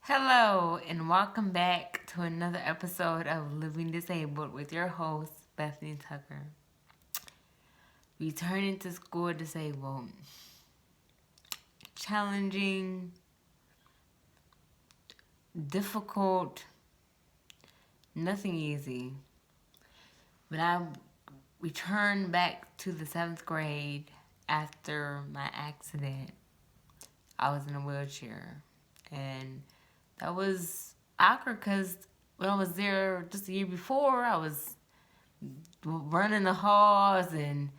Hello, and welcome back to another episode of Living Disabled with your host, Bethany Tucker. Returning to school disabled. Challenging, difficult, nothing easy. When I returned back to the 7th grade after my accident, I was in a wheelchair. And that was awkward because when I was there just a year before, I was running the halls and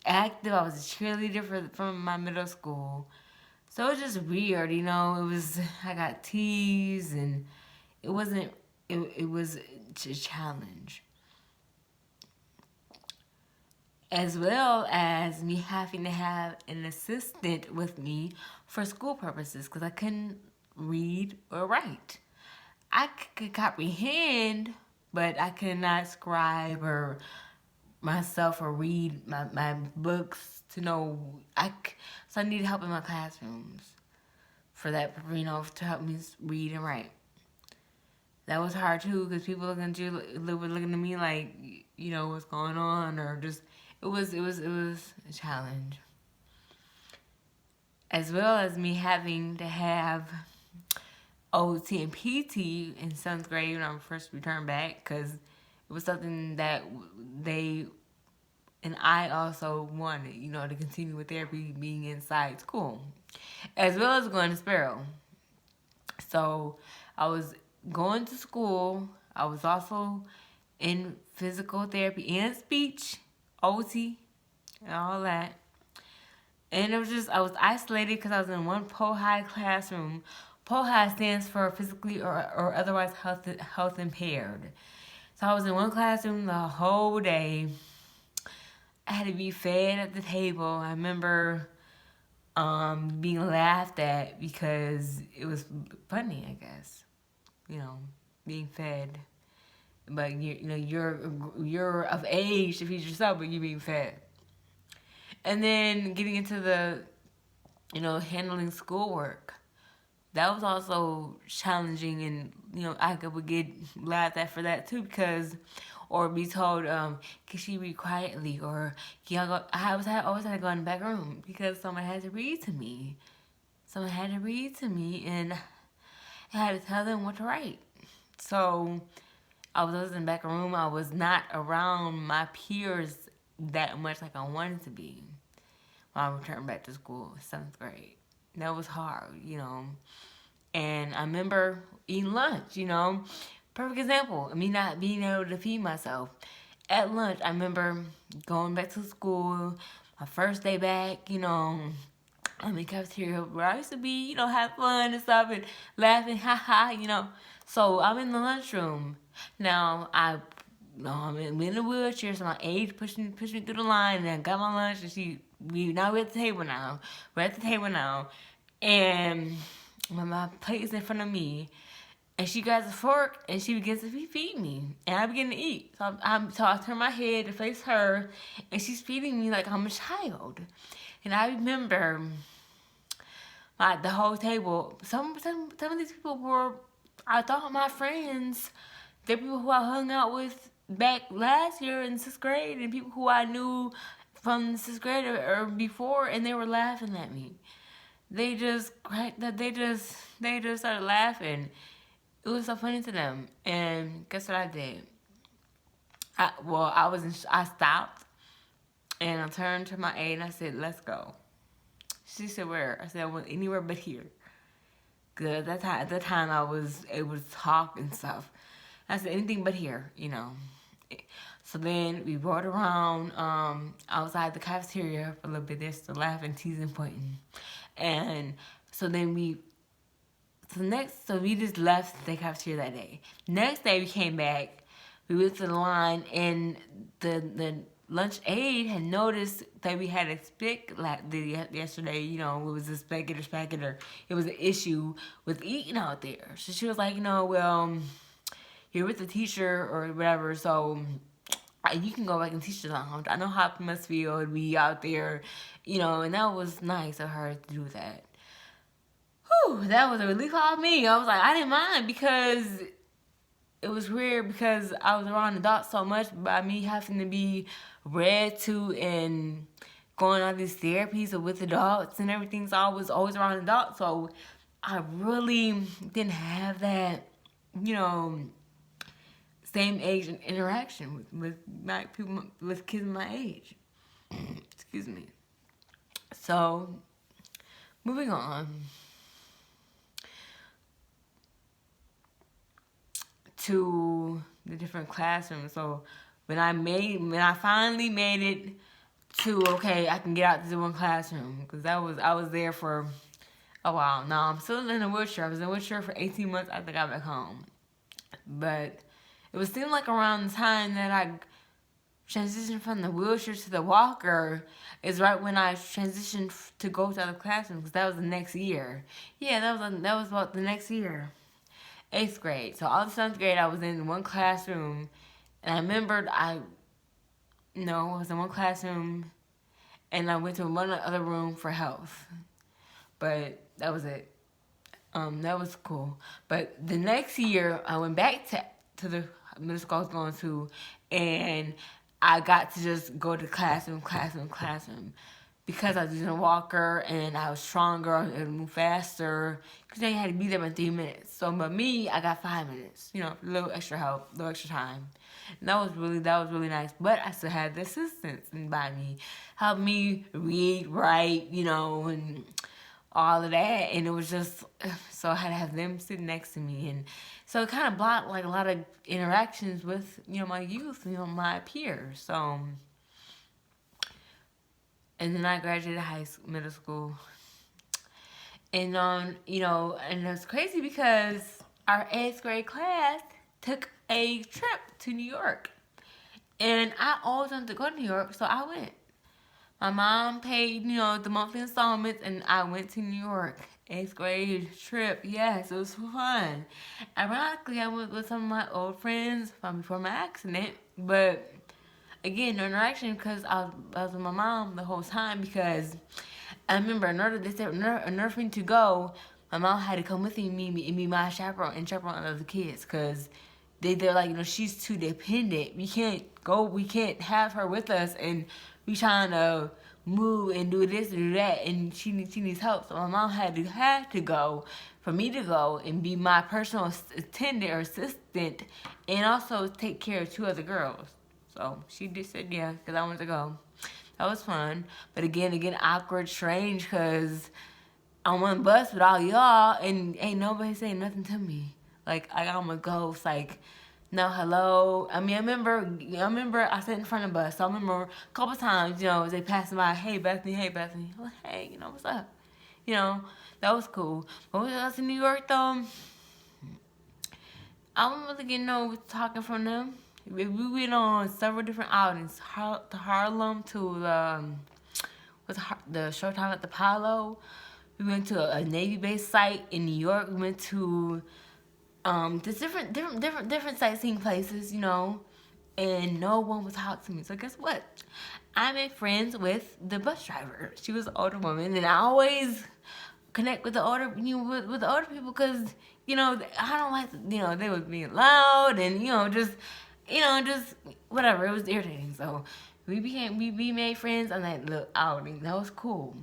active. I was a cheerleader from my middle school. So it was just weird, I got teased and it wasn't, it was a challenge. As well as me having to have an assistant with me for school purposes because I couldn't read or write. I could comprehend, but I could not scribe or myself or read my books to know. So I needed help in my classrooms for that, to help me read and write. That was hard too because people looking at me like, what's going on, or just it was a challenge. As well as me having to have OT and PT in 7th grade when I first returned back because it was something that they and I also wanted, to continue with therapy being inside school, as well as going to Sparrow. So I was going to school. I was also in physical therapy and speech, OT, and all that. And it was just, I was isolated because I was in one POHI classroom. POHI stands for physically or otherwise health impaired. So I was in one classroom the whole day. I had to be fed at the table. I remember being laughed at because it was funny, I guess. Being fed. But you're of age to feed yourself, but you're being fed. And then getting into the handling schoolwork. That was also challenging, and I would get laughed at for that too because, or be told, can she read quietly, or can y'all go? I always had to go in the back room because someone had to read to me. Someone had to read to me, and I had to tell them what to write. So I was always in the back room. I was not around my peers that much like I wanted to be when I returned back to school, 7th grade. That was hard, And I remember eating lunch, Perfect example of me not being able to feed myself. At lunch, I remember going back to school, my first day back, I'm in cafeteria where I used to be, have fun and stuff and laughing, ha. So I'm in the lunchroom. Now, I'm in a wheelchair, so my aide pushed me through the line, and I got my lunch, and we're at the table now. We're at the table now. And when my plate is in front of me, and she grabs a fork and she begins to feed me, and I begin to eat. So I turn my head to face her, and she's feeding me like I'm a child. And I remember the whole table. Some of these people were, I thought, my friends. They're people who I hung out with back last year in 6th grade, and people who I knew from 6th grade or before, and they were laughing at me. They just started laughing. It was so funny to them. And guess what I did? I stopped, and I turned to my aide and I said, "Let's go." She said, "Where?" I said, "Well, anywhere but here." Cause at that time I was able to talk and stuff. I said, "Anything but here," So then we rode around outside the cafeteria for a little bit. They're still laughing, teasing, pointing. And so then we just left the cafeteria that day. Next day we came back. We went to the line, and the lunch aide had noticed that we had a spick yesterday. It was a spaghetti. It was an issue with eating out there. So she was like, well, you're with the teacher or whatever, so you can go back and teach the lounge. I know how it must feel to be out there, and that was nice of her to do that. whew, that was a relief off me. I was like, I didn't mind because it was weird because I was around adults so much by me having to be read to and going on these therapies with adults and everything. So I was always around adults. So I really didn't have that, you know, same age interaction with my people, with kids my age. Excuse me. So moving on to the different classrooms. So when I finally made it to, okay, I can get out to the one classroom, because I was there for a while. Now I'm still in a wheelchair. I was in a wheelchair for 18 months after I got back home. But it was seemed like around the time that I transitioned from the wheelchair to the walker is right when I transitioned to go to other classrooms, because that was the next year. Yeah, that was about the next year. 8th grade. So all the 7th grade, I was in one classroom, and I remembered I was in one classroom, and I went to one other room for health. But that was it. That was cool. But the next year, I went back to the middle school I was going to, and I got to just go to classroom, because I was using a walker and I was stronger and it would move faster, because then you had to be there in 3 minutes. So, but me, I got 5 minutes, a little extra help, a little extra time. And that was really nice. But I still had the assistants by me, help me read, write, and all of that. And it was just, so I had to have them sitting next to me. And so it kind of blocked like a lot of interactions with, my youth, my peers. So, and then I graduated middle school. And, and it was crazy because our 8th grade class took a trip to New York. And I always wanted to go to New York, so I went. My mom paid, the monthly installments, and I went to New York. 8th grade trip, yes, it was fun. Ironically, I went with some of my old friends from before my accident, but again, no interaction because I was with my mom the whole time, because I remember in order for me to go, my mom had to come with me and be my chaperone and chaperone other kids, because they're like, she's too dependent. We can't have her with us, and we trying to move and do this and do that, and she needs help. So my mom had to go for me to go and be my personal attendant or assistant, and also take care of 2 other girls. So she just said yeah, because I wanted to go. That was fun. But again, awkward, strange, because I'm on the bus with all y'all, and ain't nobody saying nothing to me. Like, I'm a ghost, like, no hello. I mean, I remember I sat in front of the bus. So I remember a couple times, as they passed by, hey Bethany. I'm like, hey, what's up? That was cool. But when I was in New York, though, I wasn't really getting no talking from them. We went on several different outings, to Harlem, to the Showtime at the Apollo. We went to a Navy base site in New York. We went to just different sightseeing places, and no one would talk to me. So guess what? I made friends with the bus driver. She was an older woman, and I always connect with the older, with the older people, because I don't like, they was being loud and just whatever. It was irritating. So we made friends on that little outing. That was cool.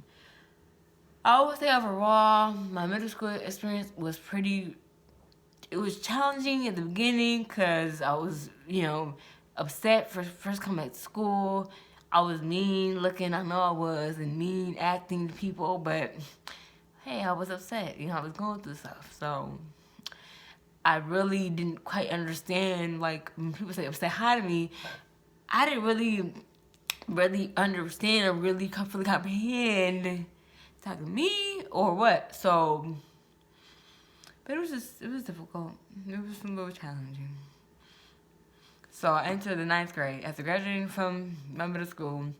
I would say overall, my middle school experience was it was challenging at the beginning, because I was, upset for first coming back to school. I was mean looking, I know I was, and mean acting to people, but hey, I was upset. I was going through stuff. So I really didn't quite understand, like, when people say hi to me, I didn't really understand or really fully comprehend talking to me or what. So, but it was difficult. It was a little challenging. So I entered the 9th grade after graduating from my middle school.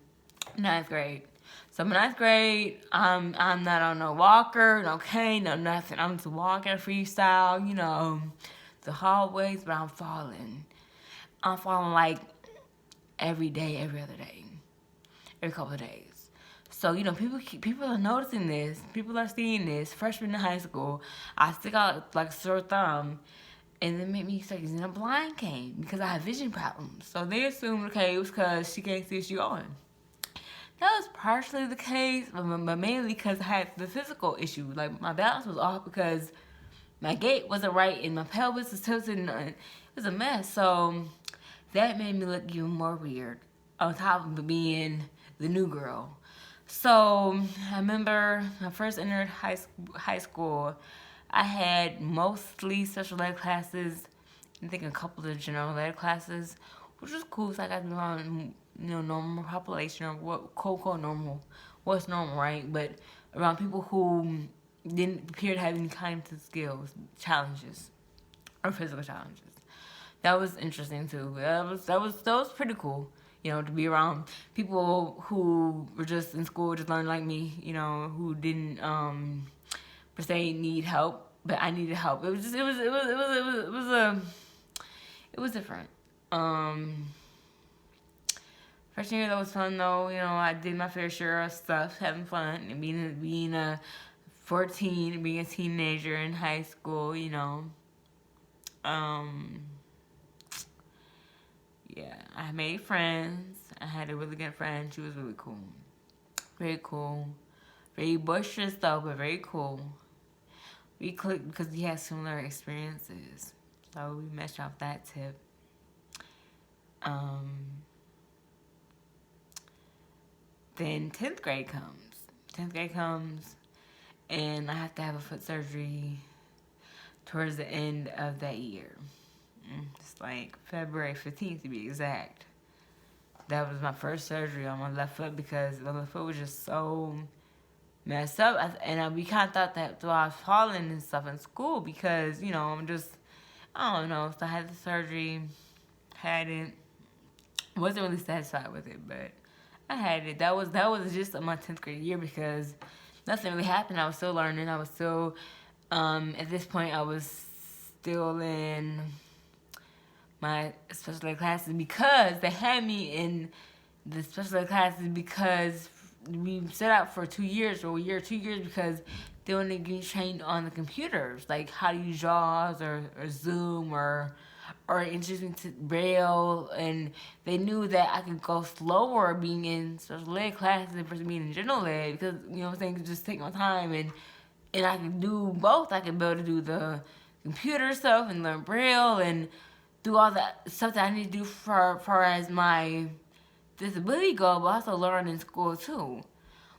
9th grade. So my 9th grade, I'm not on no walker, no cane, no nothing. I'm just walking freestyle, the hallways, but I'm falling. I'm falling like every day, every other day, every couple of days. So, people are noticing this. People are seeing this. Freshman in high school, I stick out like a sore thumb, and it made me start using a blind cane because I have vision problems. So they assumed, okay, it was because she can't see what she's going. That was partially the case, but mainly because I had the physical issue. Like, my balance was off because my gait wasn't right and my pelvis was tilted. And it was a mess. So that made me look even more weird on top of being the new girl. So I remember when I first entered high school, I had mostly special ed classes. I think a couple of general ed classes, which was cool. So I got to know, normal population, or what quote normal, what's normal, right? But around people who didn't appear to have any kind of skills, challenges, or physical challenges. That was interesting too. That was pretty cool. To be around people who were just in school, just learning like me. Who didn't per se need help, but I needed help. It was different. Freshman year, that was fun though. I did my fair share of stuff, having fun, and being a 14, being a teenager in high school. Yeah, I made friends. I had a really good friend. She was really cool. Very cool. Very boisterous though, but very cool. We clicked because we had similar experiences. So we meshed off that tip. Then 10th grade comes. 10th grade comes, and I have to have a foot surgery towards the end of that year. It's like February 15th to be exact. That was my first surgery on my left foot because the left foot was just so messed up. And we kind of thought that I was falling and stuff in school because, I'm just, I don't know. So I had the surgery, had it, wasn't really satisfied with it, but I had it. That was just my 10th grade year because nothing really happened. I was still learning. I was still, at this point, I was still in my special ed classes because they had me in the special ed classes because we set out for 2 years or a year, 2 years because they wanted to get trained on the computers, like how to use JAWS or Zoom or introducing to Braille, and they knew that I could go slower being in special ed classes versus being in general ed because, I'm saying, could just take my time and I could do both. I could be able to do the computer stuff and learn Braille and do all that stuff that I need to do far as my disability go, but also learn in school too.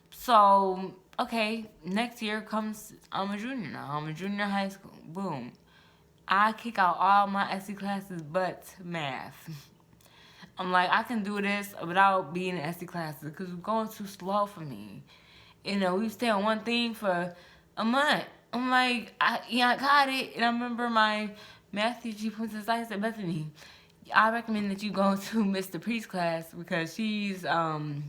So, okay, next year comes, I'm a junior now. I'm a junior in high school. Boom. I kick out all my SC classes but math. I'm like, I can do this without being in SC classes because it's going too slow for me. We stay on one thing for a month. I'm like, I got it. And I remember my math teacher, put this I said, Bethany, I recommend that you go to Mr. Priest's class because she's the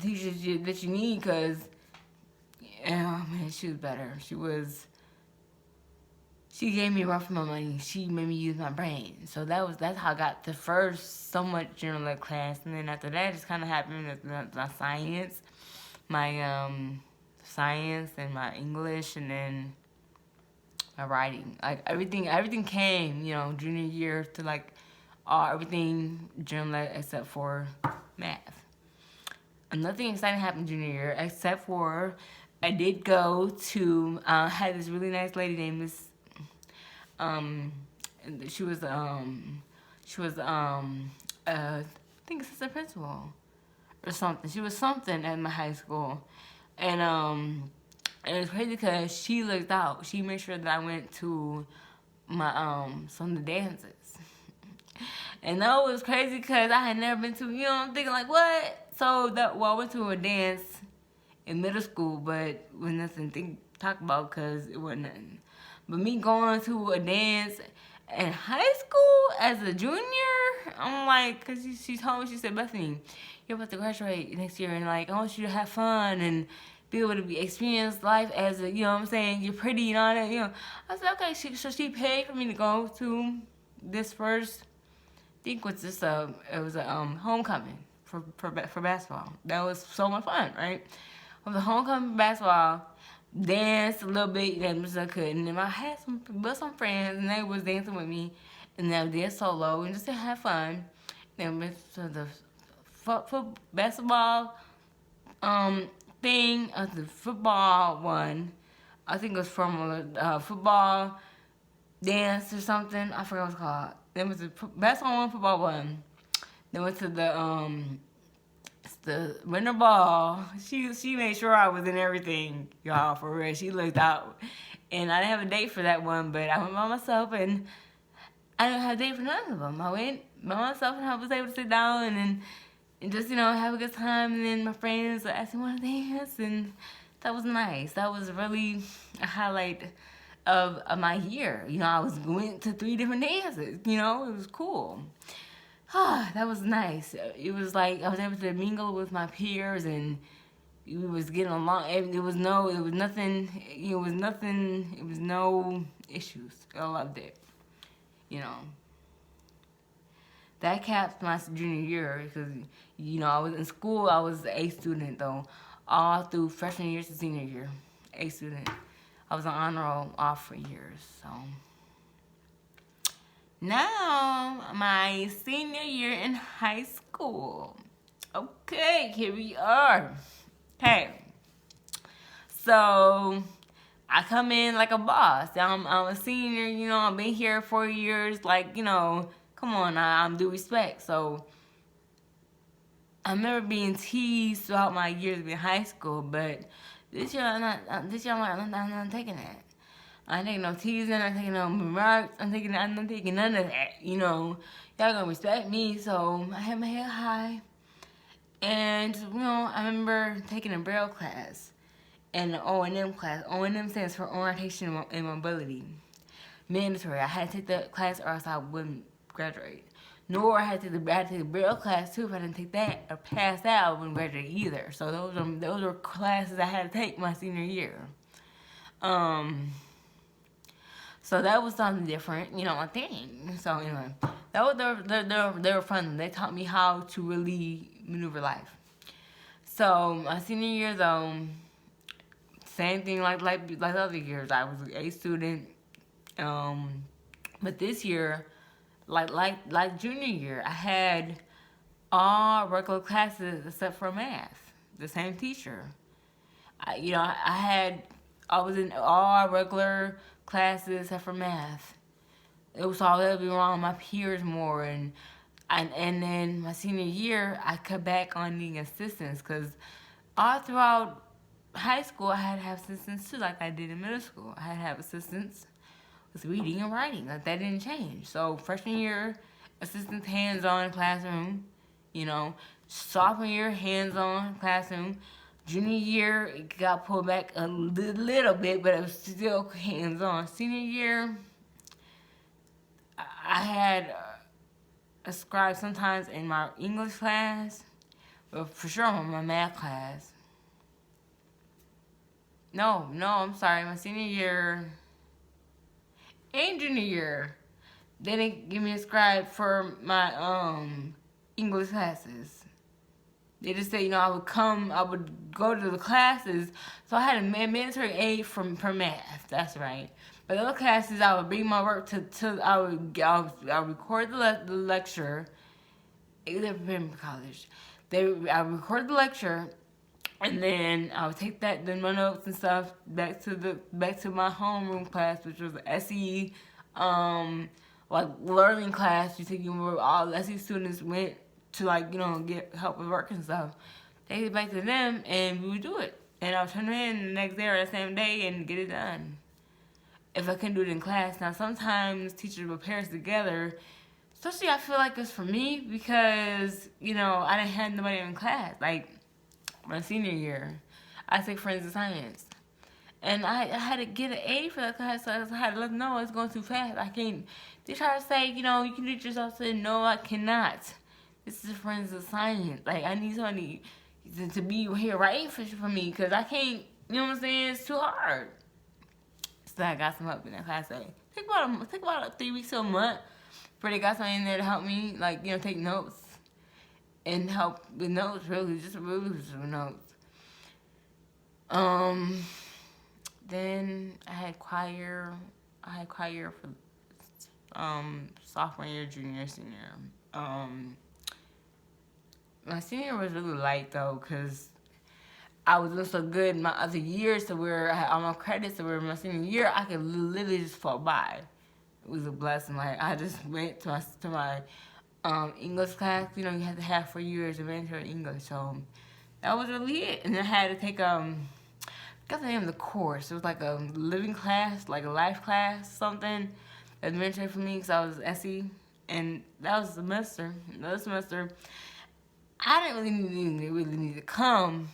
teacher that you need because, man, she was better. She gave me a run for my money. She made me use my brain. So that's how I got the first somewhat general ed class. And then after that, it just kind of happened with my science. My science and my English, and then my writing. Like everything came, junior year to like everything general ed except for math. And nothing exciting happened junior year except for I did go to had this really nice lady named Miss she was I think assistant principal or something. She was something at my high school. And it was crazy because she looked out. She made sure that I went to my some of the dances. And that was crazy because I had never been to, I'm thinking like, what? So I went to a dance in middle school, but with nothing to talk about because it wasn't nothing. But me going to a dance in high school as a junior, I'm like, because she told me, she said, Bethany, you're about to graduate next year, and like, I want you to have fun and be able to experience life as a, what I'm saying, you're pretty and all that, I said, okay, so she paid for me to go to this first think it was a homecoming for basketball. That was so much fun, right? It was a homecoming basketball. Danced a little bit as much as I could, and then I had some friends, and they was dancing with me, and they did solo, and just to have fun. Then went to the basketball thing, the football one. I think it was from football dance or something. I forgot what it's called. Then was the basketball one, football one. Then went to the winter ball. She made sure I was in everything, y'all, for real. She looked out. And I didn't have a date for that one, but I went by myself, and I didn't have a date for none of them. I went by myself, and I was able to sit down and just, have a good time. And then my friends asked me to dance, and that was nice. That was really a highlight of my year. I went to 3 different dances. It was cool. That was nice. It was like I was able to mingle with my peers, and we was getting along. It was no issues. I loved it. That capped my junior year because, I was in school. I was an A student, though, all through freshman year to senior year. A student. I was on honor roll all 4 years, so. Now, my senior year in high school. Okay, here we are. Okay. So, I come in like a boss. I'm a senior, I've been here 4 years. Like, come on, I'm due respect. So, I remember being teased throughout my years in high school, but this year I'm not taking that. I ain't taking no teasing, I'm taking no remarks, I'm not taking none of that, Y'all gonna respect me, so I had my head high. And, I remember taking a Braille class and an O&M class. O&M stands for Orientation and Mobility. Mandatory. I had to take the class or else I wouldn't graduate. Nor I had to take the Braille class too. If I didn't take that or pass that, I wouldn't graduate either. So those were classes I had to take my senior year. So that was something different, a thing. So anyway, they were fun. They taught me how to really maneuver life. So my senior year, though, same thing like other years. I was an A student, but this year, like junior year, I had all regular classes except for math. The same teacher. I was in all regular classes except for math. It was all that would be wrong with my peers more, and then my senior year I cut back on needing assistance because all throughout high school I had to have assistants too, like I did in middle school. I had to have assistants with reading and writing. Like that didn't change. So freshman year, assistants hands-on classroom. Sophomore year, hands-on classroom. Junior year, it got pulled back a little bit, but it was still hands-on. Senior year, I had a scribe sometimes in my English class, but for sure in my math class. No, I'm sorry. My senior year and junior year, they didn't give me a scribe for my English classes. They just said, I would go to the classes, so I had a mandatory aid per math. That's right. But the other classes, I would bring my work I would record the lecture. They were in college. I would record the lecture, and then I would take my notes and stuff back to my homeroom class, which was SE, like learning class. All SE students went to get help with work and stuff. Take it back to them and we would do it. And I would turn it in the next day or the same day and get it done. If I couldn't do it in class. Now sometimes teachers would pair us together. Especially I feel like it's for me because, I didn't have nobody in class. Like my senior year, I took forensic science. And I had to get an A for that class, so I had to let them know it's going too fast. I can't. They try to say, you can do it yourself. I said, no, I cannot. This is forensic science. Like, I need somebody to be here right for me because I can't, it's too hard. So I got some help in that class. Take about 3 weeks to a month but they got somebody in there to help me, like, take notes and help with notes, really, just with notes. Then I had choir. For sophomore year, junior, senior. My senior was really light though, cause I was doing so good my other years, to where I had all my credits, to where my senior year I could literally just fall by. It was a blessing. Like, I just went to my English class. You had to have 4 years of mandatory English, so that was really it. And then I had to take I forgot the name of the course. It was like a living class, like a life class, something. Administrator for me, because I was SE, and that was a semester. Another semester, I didn't really need to come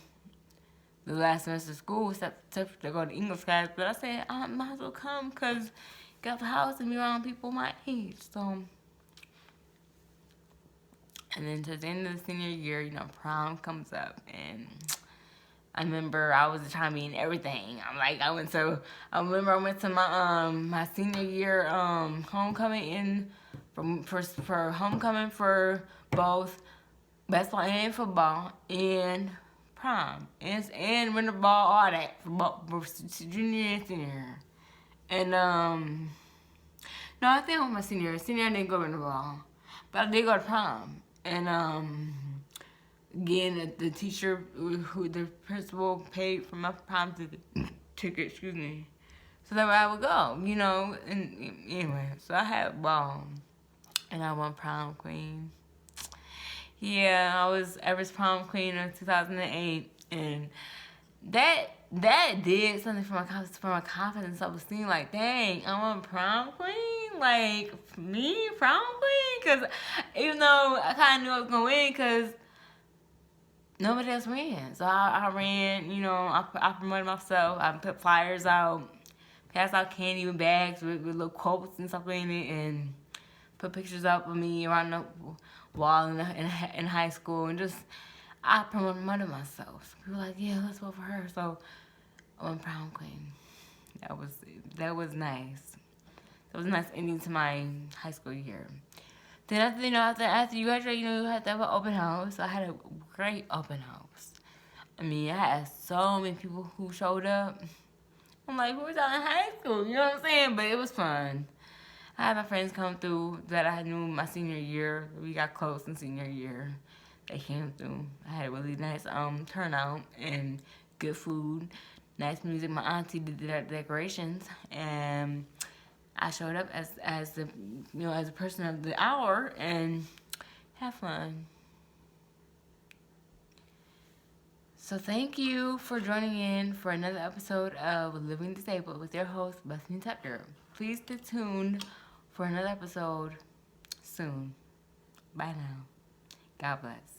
the last semester of school, except to go to English class. But I said I might as well come, because get out the house and be around people my age. So, and then to the end of the senior year, prom comes up, and I remember I was trying to be in everything. I went to my my senior year homecoming for homecoming for both basketball and football, and prom and winter ball, all that for both junior and senior. And no, I think I went my senior. Senior I didn't go to winter ball, but I did go to prom. And again, the teacher, the principal, paid for my prom ticket, excuse me, so that way I would go, and anyway, so I had a ball, and I won prom queen. Yeah, I was Everest prom queen in 2008, and that did something for my confidence. I was thinking, like, dang, I won prom queen, like, me, prom queen, because even though I kind of knew I was going to win, because nobody else ran. So I ran, I promoted myself. I put flyers out, passed out candy with bags with little quotes and stuff in it, and put pictures up of me around the wall in high school, and just, I promoted myself. So people were like, yeah, let's vote for her. So I went prom queen. That was nice. That was a nice ending to my high school year. Then after you graduate, you have to have an open house. I had a great open house. I mean, I had so many people who showed up. I'm like, who was out in high school? You know what I'm saying? But it was fun. I had my friends come through that I knew my senior year. We got close in senior year. They came through. I had a really nice turnout and good food, nice music. My auntie did the decorations, and I showed up as the as a person of the hour and have fun. So thank you for joining in for another episode of Living Disabled with your host, Bethany Tucker. Please stay tuned for another episode soon. Bye now. God bless.